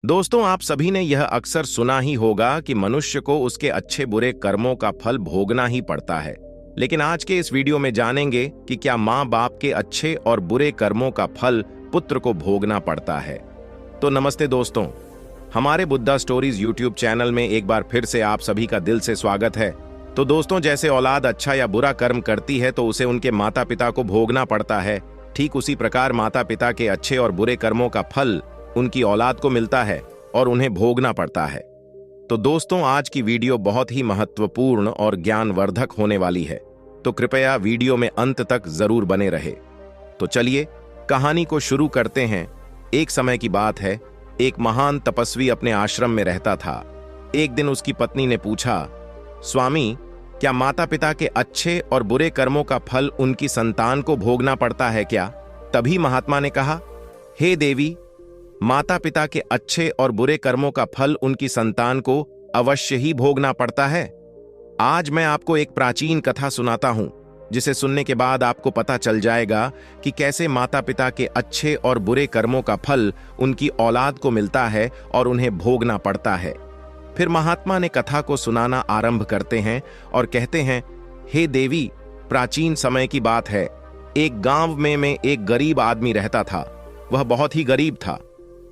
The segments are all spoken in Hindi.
दोस्तों, आप सभी ने यह अक्सर सुना ही होगा कि मनुष्य को उसके अच्छे बुरे कर्मों का फल भोगना ही पड़ता है। लेकिन आज के इस वीडियो में जानेंगे कि क्या माँ बाप के अच्छे और बुरे कर्मों का फल पुत्र को भोगना पड़ता है। तो नमस्ते दोस्तों, हमारे बुद्धा स्टोरीज यूट्यूब चैनल में एक बार फिर से आप सभी का दिल से स्वागत है। तो दोस्तों, जैसे औलाद अच्छा या बुरा कर्म करती है तो उसे उनके माता पिता को भोगना पड़ता है, ठीक उसी प्रकार माता पिता के अच्छे और बुरे कर्मों का फल उनकी औलाद को मिलता है और उन्हें भोगना पड़ता है। तो दोस्तों, आज की वीडियो बहुत ही महत्वपूर्ण और ज्ञानवर्धक होने वाली है, तो कृपया वीडियो में अंत तक जरूर बने रहे। तो चलिए कहानी को शुरू करते हैं। एक समय की बात है, एक महान तपस्वी अपने आश्रम में रहता था। एक दिन उसकी पत्नी ने पूछा, स्वामी, क्या माता पिता के अच्छे और बुरे कर्मों का फल उनकी संतान को भोगना पड़ता है क्या? तभी महात्मा ने कहा, हे देवी, माता पिता के अच्छे और बुरे कर्मों का फल उनकी संतान को अवश्य ही भोगना पड़ता है। आज मैं आपको एक प्राचीन कथा सुनाता हूं, जिसे सुनने के बाद आपको पता चल जाएगा कि कैसे माता पिता के अच्छे और बुरे कर्मों का फल उनकी औलाद को मिलता है और उन्हें भोगना पड़ता है। फिर महात्मा ने कथा को सुनाना आरंभ करते हैं और कहते हैं, हे देवी, प्राचीन समय की बात है। एक गांव में एक गरीब आदमी रहता था। वह बहुत ही गरीब था।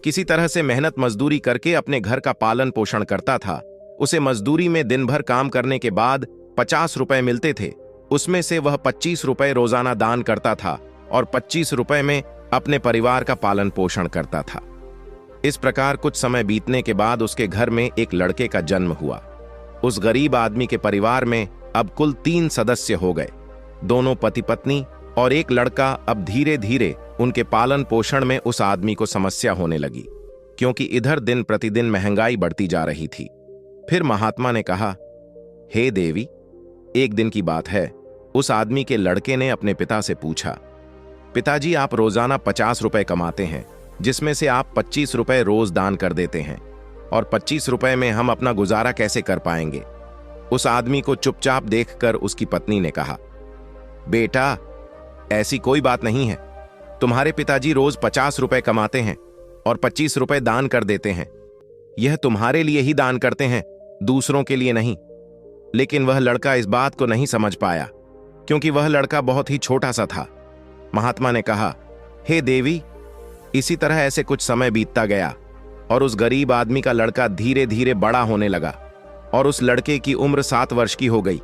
किसी तरह से मेहनत मजदूरी करके अपने घर का पालन पोषण करता था। उसे मजदूरी में दिन भर काम करने के बाद 50 रुपए मिलते थे। उसमें से वह 25 रुपए रोजाना दान करता था और 25 रुपए में अपने परिवार का पालन पोषण करता था। इस प्रकार कुछ समय बीतने के बाद उसके घर में एक लड़के का जन्म हुआ। उस गरीब आदमी के परिवार में अब कुल 3 सदस्य हो गए। दोनों पति पत्नी और एक लड़का। अब धीरे धीरे उनके पालन पोषण में उस आदमी को समस्या होने लगी, क्योंकि इधर दिन प्रतिदिन महंगाई बढ़ती जा रही थी। फिर महात्मा ने कहा, हे देवी, एक दिन की बात है, उस आदमी के लड़के ने अपने पिता से पूछा, पिताजी, आप रोजाना 50 रुपए कमाते हैं, जिसमें से आप 25 रुपए रोज दान कर देते हैं, और 25 रुपए में हम अपना गुजारा कैसे कर पाएंगे? उस आदमी को चुपचाप देखकर उसकी पत्नी ने कहा, बेटा, ऐसी कोई बात नहीं है। तुम्हारे पिताजी रोज 50 रुपए कमाते हैं और 25 रुपए दान कर देते हैं। यह तुम्हारे लिए ही दान करते हैं, दूसरों के लिए नहीं। लेकिन वह लड़का इस बात को नहीं समझ पाया, क्योंकि वह लड़का बहुत ही छोटा सा था। महात्मा ने कहा, हे देवी, इसी तरह ऐसे कुछ समय बीतता गया और उस गरीब आदमी का लड़का धीरे धीरे बड़ा होने लगा और उस लड़के की उम्र 7 वर्ष की हो गई।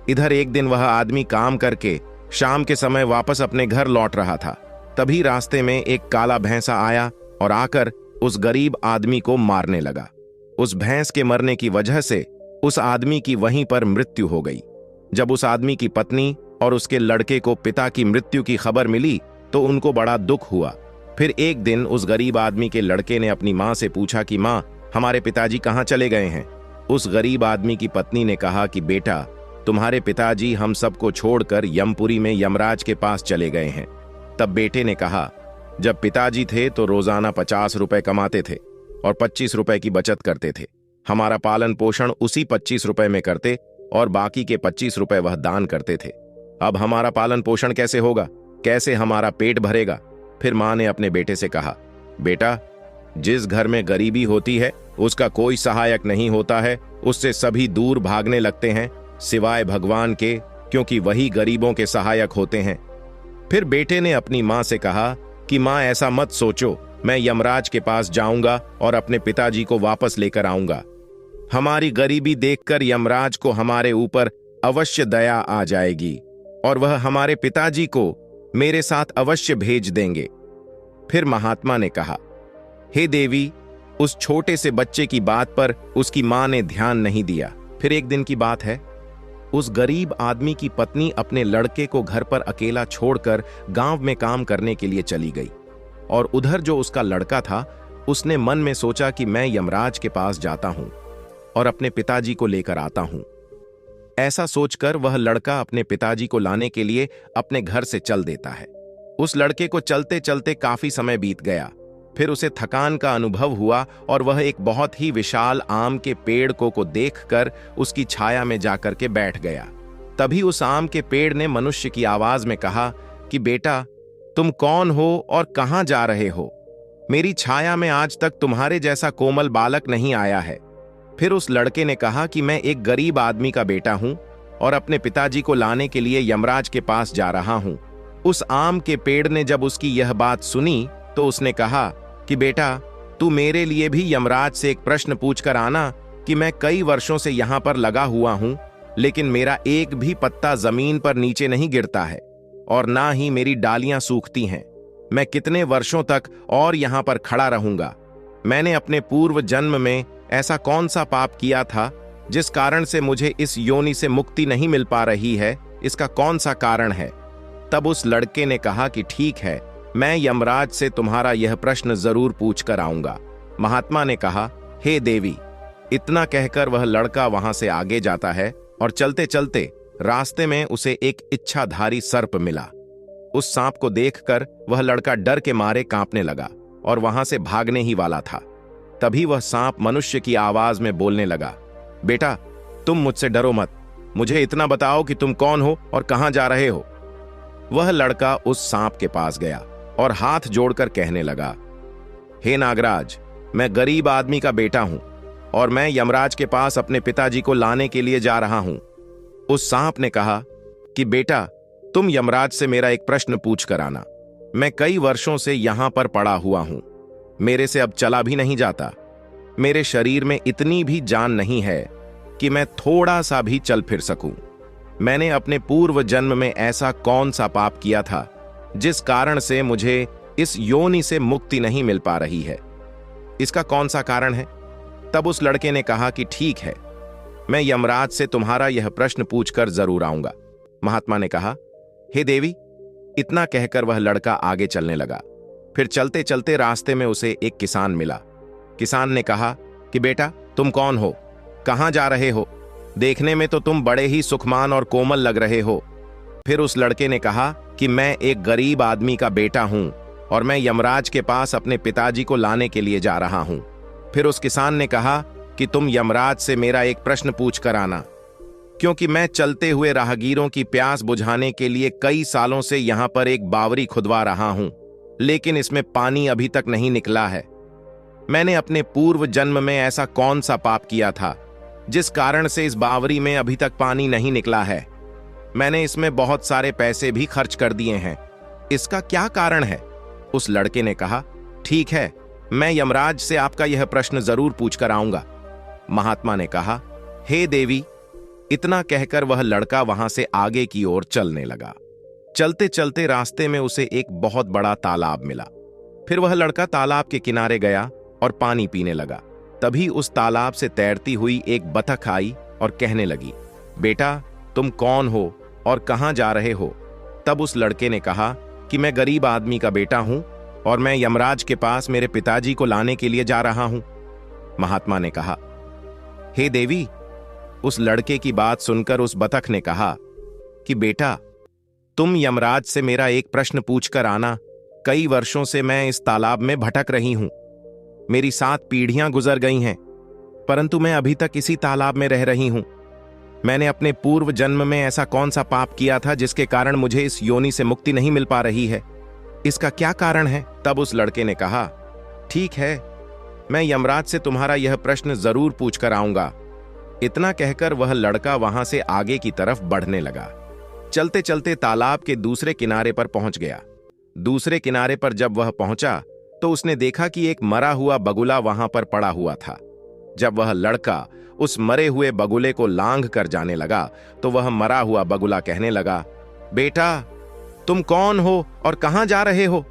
इधर एक दिन वह आदमी काम करके शाम के समय वापस अपने घर लौट रहा था। तभी रास्ते में एक काला भैंसा आया और आकर उस गरीब आदमी को मारने लगा। उस भैंस के मरने की वजह से उस आदमी की वहीं पर मृत्यु हो गई। जब उस आदमी की पत्नी और उसके लड़के को पिता की मृत्यु की खबर मिली तो उनको बड़ा दुख हुआ। फिर एक दिन उस गरीब आदमी के लड़के ने अपनी माँ से पूछा कि माँ, हमारे पिताजी कहाँ चले गए हैं? उस गरीब आदमी की पत्नी ने कहा कि बेटा, तुम्हारे पिताजी हम सबको छोड़कर यमपुरी में यमराज के पास चले गए हैं। तब बेटे ने कहा, जब पिताजी थे तो रोजाना 50 रुपए कमाते थे और 25 रुपए की बचत करते थे। हमारा पालन पोषण उसी 25 रुपए में करते और बाकी के 25 रुपए वह दान करते थे। अब हमारा पालन पोषण कैसे होगा? कैसे हमारा पेट भरेगा? फिर माँ ने अपने बेटे से कहा, बेटा, जिस घर में गरीबी होती है उसका कोई सहायक नहीं होता है। उससे सभी दूर भागने लगते हैं, सिवाय भगवान के, क्योंकि वही गरीबों के सहायक होते हैं। फिर बेटे ने अपनी माँ से कहा कि माँ, ऐसा मत सोचो, मैं यमराज के पास जाऊंगा और अपने पिताजी को वापस लेकर आऊंगा। हमारी गरीबी देखकर यमराज को हमारे ऊपर अवश्य दया आ जाएगी और वह हमारे पिताजी को मेरे साथ अवश्य भेज देंगे। फिर महात्मा ने कहा, हे देवी, उस छोटे से बच्चे की बात पर उसकी माँ ने ध्यान नहीं दिया। फिर एक दिन की बात है, उस गरीब आदमी की पत्नी अपने लड़के को घर पर अकेला छोड़कर गांव में काम करने के लिए चली गई और उधर जो उसका लड़का था, उसने मन में सोचा कि मैं यमराज के पास जाता हूं और अपने पिताजी को लेकर आता हूं। ऐसा सोचकर वह लड़का अपने पिताजी को लाने के लिए अपने घर से चल देता है। उस लड़के को चलते चलते काफी समय बीत गया। फिर उसे थकान का अनुभव हुआ और वह एक बहुत ही विशाल आम के पेड़ को देखकर उसकी छाया में जाकर के बैठ गया। तभी उस आम के पेड़ ने मनुष्य की आवाज में कहा कि बेटा, तुम कौन हो और कहां जा रहे हो? मेरी छाया में आज तक तुम्हारे जैसा कोमल बालक नहीं आया है। फिर उस लड़के ने कहा कि मैं एक गरीब आदमी का बेटा हूं और अपने पिताजी को लाने के लिए यमराज के पास जा रहा हूं। उस आम के पेड़ ने जब उसकी यह बात सुनी तो उसने कहा कि बेटा, तू मेरे लिए भी यमराज से एक प्रश्न पूछकर आना कि मैं कई वर्षों से यहां पर लगा हुआ हूं, लेकिन मेरा एक भी पत्ता जमीन पर नीचे नहीं गिरता है और ना ही मेरी डालियां सूखती हैं। मैं कितने वर्षों तक और यहां पर खड़ा रहूंगा? मैंने अपने पूर्व जन्म में ऐसा कौन सा पाप किया था जिस कारण से मुझे इस योनि से मुक्ति नहीं मिल पा रही है? इसका कौन सा कारण है? तब उस लड़के ने कहा कि ठीक है, मैं यमराज से तुम्हारा यह प्रश्न जरूर पूछ कर आऊंगा। महात्मा ने कहा, हे देवी। इतना कहकर वह लड़का वहां से आगे जाता है और चलते चलते रास्ते में उसे एक इच्छाधारी सर्प मिला। उस सांप को देखकर वह लड़का डर के मारे कांपने लगा और वहां से भागने ही वाला था। तभी वह सांप मनुष्य की आवाज में बोलने लगा, बेटा, तुम मुझसे डरो मत। मुझे इतना बताओ कि तुम कौन हो और कहां जा रहे हो। वह लड़का उस सांप के पास गया और हाथ जोड़कर कहने लगा, हे नागराज, मैं गरीब आदमी का बेटा हूं और मैं यमराज के पास अपने पिताजी को लाने के लिए जा रहा हूं। उस सांप ने कहा कि बेटा, तुम यमराज से मेरा एक प्रश्न पूछ कर आना। मैं कई वर्षों से यहां पर पड़ा हुआ हूं। मेरे से अब चला भी नहीं जाता। मेरे शरीर में इतनी भी जान नहीं है कि मैं थोड़ा सा भी चल फिर सकूं। मैंने अपने पूर्व जन्म में ऐसा कौन सा पाप किया था जिस कारण से मुझे इस योनि से मुक्ति नहीं मिल पा रही है? इसका कौन सा कारण है? तब उस लड़के ने कहा कि ठीक है, मैं यमराज से तुम्हारा यह प्रश्न पूछकर जरूर आऊंगा। महात्मा ने कहा, हे देवी। इतना कहकर वह लड़का आगे चलने लगा। फिर चलते चलते रास्ते में उसे एक किसान मिला। किसान ने कहा कि बेटा, तुम कौन हो? कहां जा रहे हो? देखने में तो तुम बड़े ही सुखमान और कोमल लग रहे हो। फिर उस लड़के ने कहा कि मैं एक गरीब आदमी का बेटा हूं और मैं यमराज के पास अपने पिताजी को लाने के लिए जा रहा हूं। फिर उस किसान ने कहा कि तुम यमराज से मेरा एक प्रश्न पूछ कर आना, क्योंकि मैं चलते हुए राहगीरों की प्यास बुझाने के लिए कई सालों से यहां पर एक बावरी खुदवा रहा हूं, लेकिन इसमें पानी अभी तक नहीं निकला है। मैंने अपने पूर्व जन्म में ऐसा कौन सा पाप किया था जिस कारण से इस बावरी में अभी तक पानी नहीं निकला है? मैंने इसमें बहुत सारे पैसे भी खर्च कर दिए हैं। इसका क्या कारण है? उस लड़के ने कहा, ठीक है, मैं यमराज से आपका यह प्रश्न जरूर पूछकर आऊंगा। महात्मा ने कहा, हे देवी। इतना कहकर वह लड़का वहां से आगे की ओर चलने लगा। चलते चलते रास्ते में उसे एक बहुत बड़ा तालाब मिला। फिर वह लड़का तालाब के किनारे गया और पानी पीने लगा। तभी उस तालाब से तैरती हुई एक बतख आई और कहने लगी, बेटा, तुम कौन हो और कहां जा रहे हो? तब उस लड़के ने कहा कि मैं गरीब आदमी का बेटा हूं और मैं यमराज के पास मेरे पिताजी को लाने के लिए जा रहा हूं। महात्मा ने कहा, हे देवी। उस लड़के की बात सुनकर उस बतख ने कहा कि बेटा, तुम यमराज से मेरा एक प्रश्न पूछकर आना। कई वर्षों से मैं इस तालाब में भटक रही हूं। मेरी 7 पीढ़ियां गुजर गई हैं, परंतु मैं अभी तक इसी तालाब में रह रही हूं। मैंने अपने पूर्व जन्म में ऐसा कौन सा पाप किया था जिसके कारण मुझे इस योनि से मुक्ति नहीं मिल पा रही है? इसका क्या कारण है? तब उस लड़के ने कहा, ठीक है, मैं यमराज से तुम्हारा यह प्रश्न जरूर पूछकर आऊंगा। इतना कहकर वह लड़का वहां से आगे की तरफ बढ़ने लगा। चलते चलते तालाब के दूसरे किनारे पर पहुंच गया। दूसरे किनारे पर जब वह पहुंचा तो उसने देखा कि एक मरा हुआ बगुला वहां पर पड़ा हुआ था। जब वह लड़का उस मरे हुए बगुले को लांघ कर जाने लगा तो वह मरा हुआ बगुला कहने लगा, बेटा, तुम कौन हो और कहां जा रहे हो?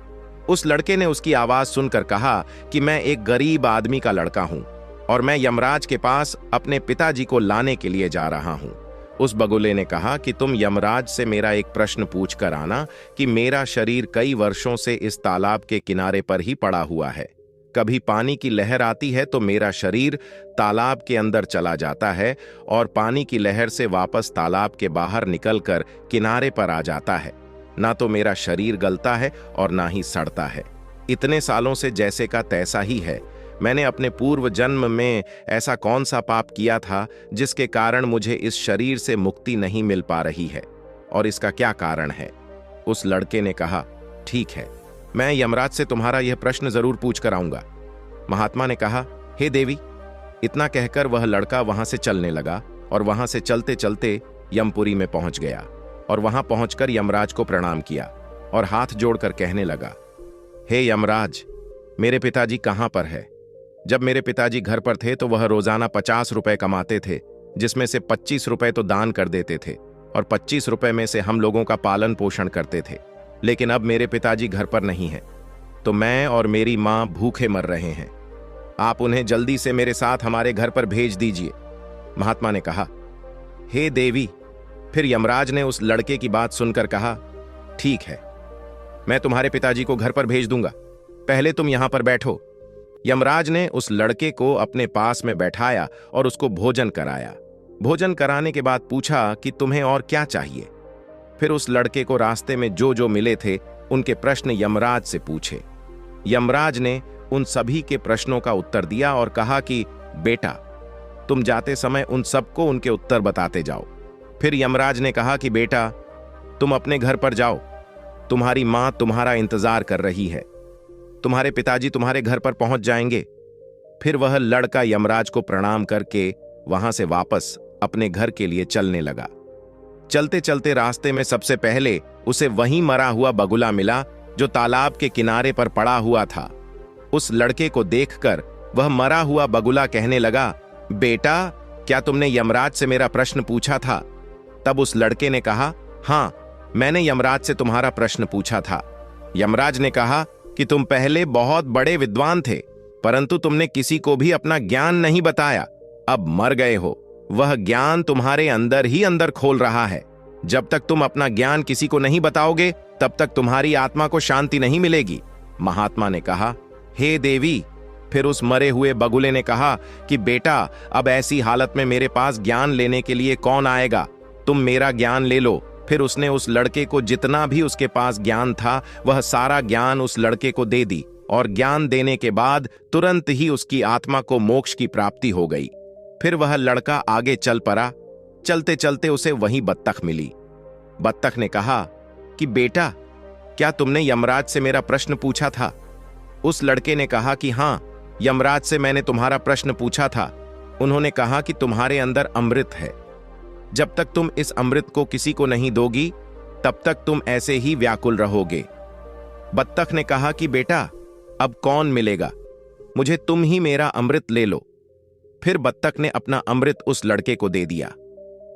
उस लड़के ने उसकी आवाज सुनकर कहा कि मैं एक गरीब आदमी का लड़का हूं और मैं यमराज के पास अपने पिताजी को लाने के लिए जा रहा हूं। उस बगुले ने कहा कि तुम यमराज से मेरा एक प्रश्न पूछ कर आना कि मेरा शरीर कई वर्षों से इस तालाब के किनारे पर ही पड़ा हुआ है। कभी पानी की लहर आती है तो मेरा शरीर तालाब के अंदर चला जाता है और पानी की लहर से वापस तालाब के बाहर निकलकर किनारे पर आ जाता है। ना तो मेरा शरीर गलता है और ना ही सड़ता है। इतने सालों से जैसे का तैसा ही है। मैंने अपने पूर्व जन्म में ऐसा कौन सा पाप किया था जिसके कारण मुझे इस शरीर से मुक्ति नहीं मिल पा रही है, और इसका क्या कारण है? उस लड़के ने कहा, ठीक है, मैं यमराज से तुम्हारा यह प्रश्न जरूर पूछ कर आऊंगा। महात्मा ने कहा, हे देवी। इतना कहकर वह लड़का वहां से चलने लगा और वहां से चलते चलते यमपुरी में पहुंच गया और वहां पहुंचकर यमराज को प्रणाम किया और हाथ जोड़कर कहने लगा, हे यमराज, मेरे पिताजी कहां पर है? जब मेरे पिताजी घर पर थे तो वह रोजाना 50 रुपए कमाते थे, जिसमें से 25 रुपए तो दान कर देते थे और 25 रुपए में से हम लोगों का पालन पोषण करते थे। लेकिन अब मेरे पिताजी घर पर नहीं हैं, तो मैं और मेरी मां भूखे मर रहे हैं। आप उन्हें जल्दी से मेरे साथ हमारे घर पर भेज दीजिए। महात्मा ने कहा, हे देवी। फिर यमराज ने उस लड़के की बात सुनकर कहा, ठीक है, मैं तुम्हारे पिताजी को घर पर भेज दूंगा, पहले तुम यहां पर बैठो। यमराज ने उस लड़के को अपने पास में बैठाया और उसको भोजन कराया। भोजन कराने के बाद पूछा कि तुम्हें और क्या चाहिए। फिर उस लड़के को रास्ते में जो जो मिले थे उनके प्रश्न यमराज से पूछे। यमराज ने उन सभी के प्रश्नों का उत्तर दिया और कहा कि बेटा, तुम जाते समय उन सबको उनके उत्तर बताते जाओ। फिर यमराज ने कहा कि बेटा, तुम अपने घर पर जाओ, तुम्हारी मां तुम्हारा इंतजार कर रही है, तुम्हारे पिताजी तुम्हारे घर पर पहुंच जाएंगे। फिर वह लड़का यमराज को प्रणाम करके वहां से वापस अपने घर के लिए चलने लगा। चलते चलते रास्ते में सबसे पहले उसे वहीं मरा हुआ बगुला मिला जो तालाब के किनारे पर पड़ा हुआ था। उस लड़के को देखकर वह मरा हुआ बगुला कहने लगा, बेटा, क्या तुमने यमराज से मेरा प्रश्न पूछा था? तब उस लड़के ने कहा, हां, मैंने यमराज से तुम्हारा प्रश्न पूछा था। यमराज ने कहा कि तुम पहले बहुत बड़े विद्वान थे, परंतु तुमने किसी को भी अपना ज्ञान नहीं बताया। अब मर गए हो, वह ज्ञान तुम्हारे अंदर ही अंदर खोल रहा है। जब तक तुम अपना ज्ञान किसी को नहीं बताओगे, तब तक तुम्हारी आत्मा को शांति नहीं मिलेगी। महात्मा ने कहा, हे देवी। फिर उस मरे हुए बगुले ने कहा कि बेटा, अब ऐसी हालत में मेरे पास ज्ञान लेने के लिए कौन आएगा? तुम मेरा ज्ञान ले लो। फिर उसने उस लड़के को जितना भी उसके पास ज्ञान था वह सारा ज्ञान उस लड़के को दे दी और ज्ञान देने के बाद तुरंत ही उसकी आत्मा को मोक्ष की प्राप्ति हो गई। फिर वह लड़का आगे चल पड़ा। चलते चलते उसे वही बत्तख मिली। बत्तख ने कहा कि बेटा, क्या तुमने यमराज से मेरा प्रश्न पूछा था? उस लड़के ने कहा कि हां, यमराज से मैंने तुम्हारा प्रश्न पूछा था। उन्होंने कहा कि तुम्हारे अंदर अमृत है, जब तक तुम इस अमृत को किसी को नहीं दोगी तब तक तुम ऐसे ही व्याकुल रहोगे। बत्तख ने कहा कि बेटा, अब कौन मिलेगा, मुझे तुम ही मेरा अमृत ले लो। फिर बत्तख ने अपना अमृत उस लड़के को दे दिया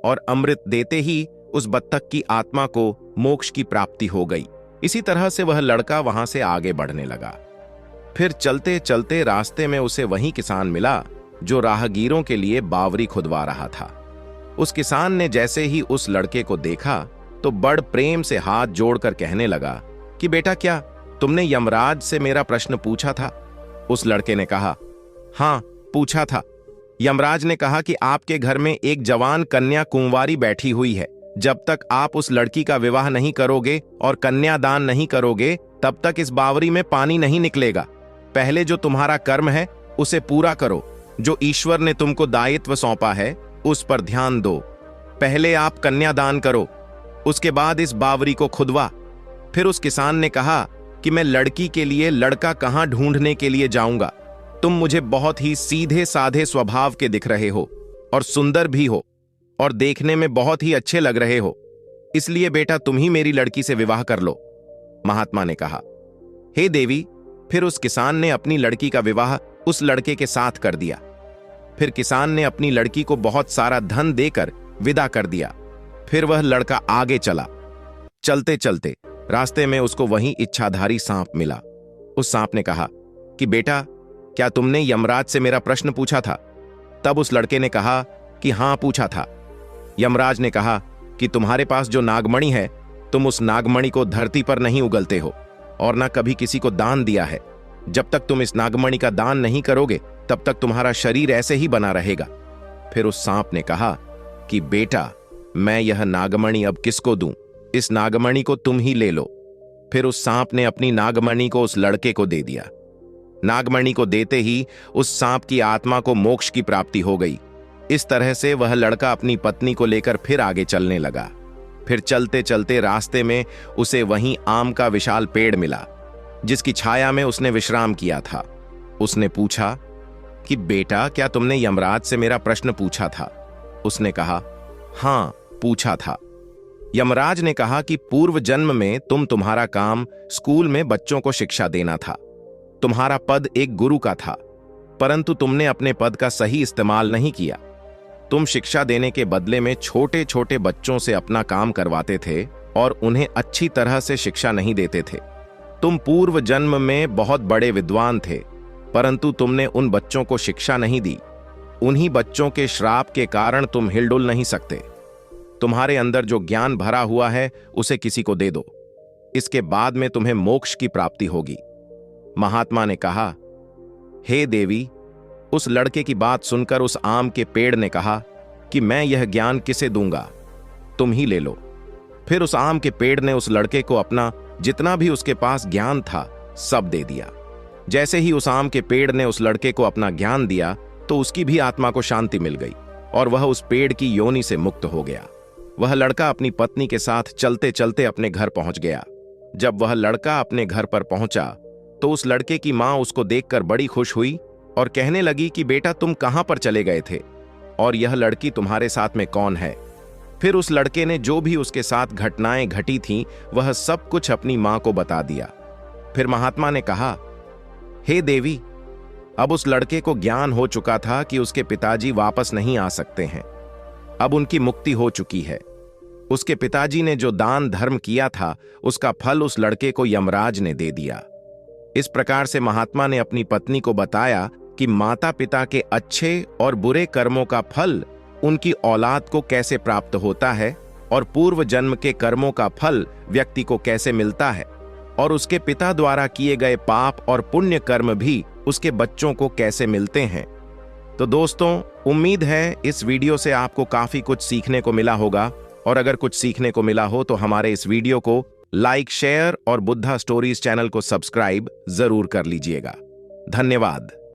और अमृत देते ही उस बत्तख की आत्मा को मोक्ष की प्राप्ति हो गई। इसी तरह से वह लड़का वहां से आगे बढ़ने लगा। फिर चलते चलते रास्ते में उसे वही किसान मिला जो राहगीरों के लिए बावरी खुदवा रहा था। उस किसान ने जैसे ही उस लड़के को देखा तो बड़ प्रेम से हाथ जोड़कर कहने लगा कि बेटा, क्या तुमने यमराज से मेरा प्रश्न पूछा था? उस लड़के ने कहा, हां, पूछा था। यमराज ने कहा कि आपके घर में एक जवान कन्या कुंवारी बैठी हुई है। जब तक आप उस लड़की का विवाह नहीं करोगे और कन्यादान नहीं करोगे, तब तक इस बावरी में पानी नहीं निकलेगा। पहले जो तुम्हारा कर्म है उसे पूरा करो। जो ईश्वर ने तुमको दायित्व सौंपा है उस पर ध्यान दो। पहले आप कन्यादान करो, उसके बाद इस बावरी को खुदवा। फिर उस किसान ने कहा कि मैं लड़की के लिए लड़का कहां ढूंढने के लिए जाऊंगा? तुम मुझे बहुत ही सीधे साधे स्वभाव के दिख रहे हो और सुंदर भी हो और देखने में बहुत ही अच्छे लग रहे हो, इसलिए बेटा तुम ही मेरी लड़की से विवाह कर लो। महात्मा ने कहा, हे देवी। फिर उस किसान ने अपनी लड़की का विवाह उस लड़के के साथ कर दिया। फिर किसान ने अपनी लड़की को बहुत सारा धन देकर विदा कर दिया। फिर वह लड़का आगे चला। चलते चलते रास्ते में उसको वही इच्छाधारी सांप मिला। उस सांप ने कहा कि बेटा, क्या तुमने यमराज से मेरा प्रश्न पूछा था? तब उस लड़के ने कहा कि हां, पूछा था। यमराज ने कहा कि तुम्हारे पास जो नागमणि है, तुम उस नागमणि को धरती पर नहीं उगलते हो और ना कभी किसी को दान दिया है। जब तक तुम इस नागमणि का दान नहीं करोगे तब तक तुम्हारा शरीर ऐसे ही बना रहेगा। फिर उस सांप ने कहा कि बेटा, मैं यह नागमणि अब किसको दूं? इस नागमणि को तुम ही ले लो। फिर उस सांप ने अपनी नागमणि को उस लड़के को दे दिया। नागमणि को देते ही उस सांप की आत्मा को मोक्ष की प्राप्ति हो गई। इस तरह से वह लड़का अपनी पत्नी को लेकर फिर आगे चलने लगा। फिर चलते चलते रास्ते में उसे वहीं आम का विशाल पेड़ मिला। जिसकी छाया में उसने विश्राम किया था। उसने पूछा कि बेटा, क्या तुमने यमराज से मेरा प्रश्न पूछा था? उसने कहा, हाँ, पूछा था। यमराज ने कहा कि पूर्व जन्म में तुम्हारा काम स्कूल में बच्चों को शिक्षा देना था। तुम्हारा पद एक गुरु का था, परंतु तुमने अपने पद का सही इस्तेमाल नहीं किया। तुम शिक्षा देने के बदले में छोटे छोटे बच्चों से अपना काम करवाते थे और उन्हें अच्छी तरह से शिक्षा नहीं देते थे। तुम पूर्व जन्म में बहुत बड़े विद्वान थे, परंतु तुमने उन बच्चों को शिक्षा नहीं दी। उन्हीं बच्चों के श्राप के कारण तुम हिलडुल नहीं सकते। तुम्हारे अंदर जो ज्ञान भरा हुआ है उसे किसी को दे दो, इसके बाद में तुम्हें मोक्ष की प्राप्ति होगी। महात्मा ने कहा, हे देवी। उस लड़के की बात सुनकर उस आम के पेड़ ने कहा कि मैं यह ज्ञान किसे दूंगा, तुम ही ले लो। फिर उस आम के पेड़ ने उस लड़के को अपना जितना भी उसके पास ज्ञान था सब दे दिया। जैसे ही उस आम के पेड़ ने उस लड़के को अपना ज्ञान दिया तो उसकी भी आत्मा को शांति मिल गई और वह उस पेड़ की योनि से मुक्त हो गया। वह लड़का अपनी पत्नी के साथ चलते चलते अपने घर पहुंच गया। जब वह लड़का अपने घर पर पहुंचा तो उस लड़के की मां उसको देखकर बड़ी खुश हुई और कहने लगी कि बेटा, तुम कहां पर चले गए थे और यह लड़की तुम्हारे साथ में कौन है? फिर उस लड़के ने जो भी उसके साथ घटनाएं घटी थीं वह सब कुछ अपनी मां को बता दिया। फिर महात्मा ने कहा, हे देवी, अब उस लड़के को ज्ञान हो चुका था कि उसके पिताजी वापस नहीं आ सकते हैं। अब उनकी मुक्ति हो चुकी है। उसके पिताजी ने जो दान धर्म किया था उसका फल उस लड़के को यमराज ने दे दिया। इस प्रकार से महात्मा ने अपनी पत्नी को बताया कि माता पिता के अच्छे और बुरे कर्मों का फल उनकी औलाद को कैसे प्राप्त होता है और पूर्व जन्म के कर्मों का फल व्यक्ति को कैसे मिलता है और उसके पिता द्वारा किए गए पाप और पुण्य कर्म भी उसके बच्चों को कैसे मिलते हैं। तो दोस्तों, उम्मीद है इस वीडियो से आपको काफी कुछ सीखने को मिला होगा, और अगर कुछ सीखने को मिला हो तो हमारे इस वीडियो को लाइक, शेयर और बुद्धा स्टोरीज चैनल को सब्सक्राइब जरूर कर लीजिएगा। धन्यवाद।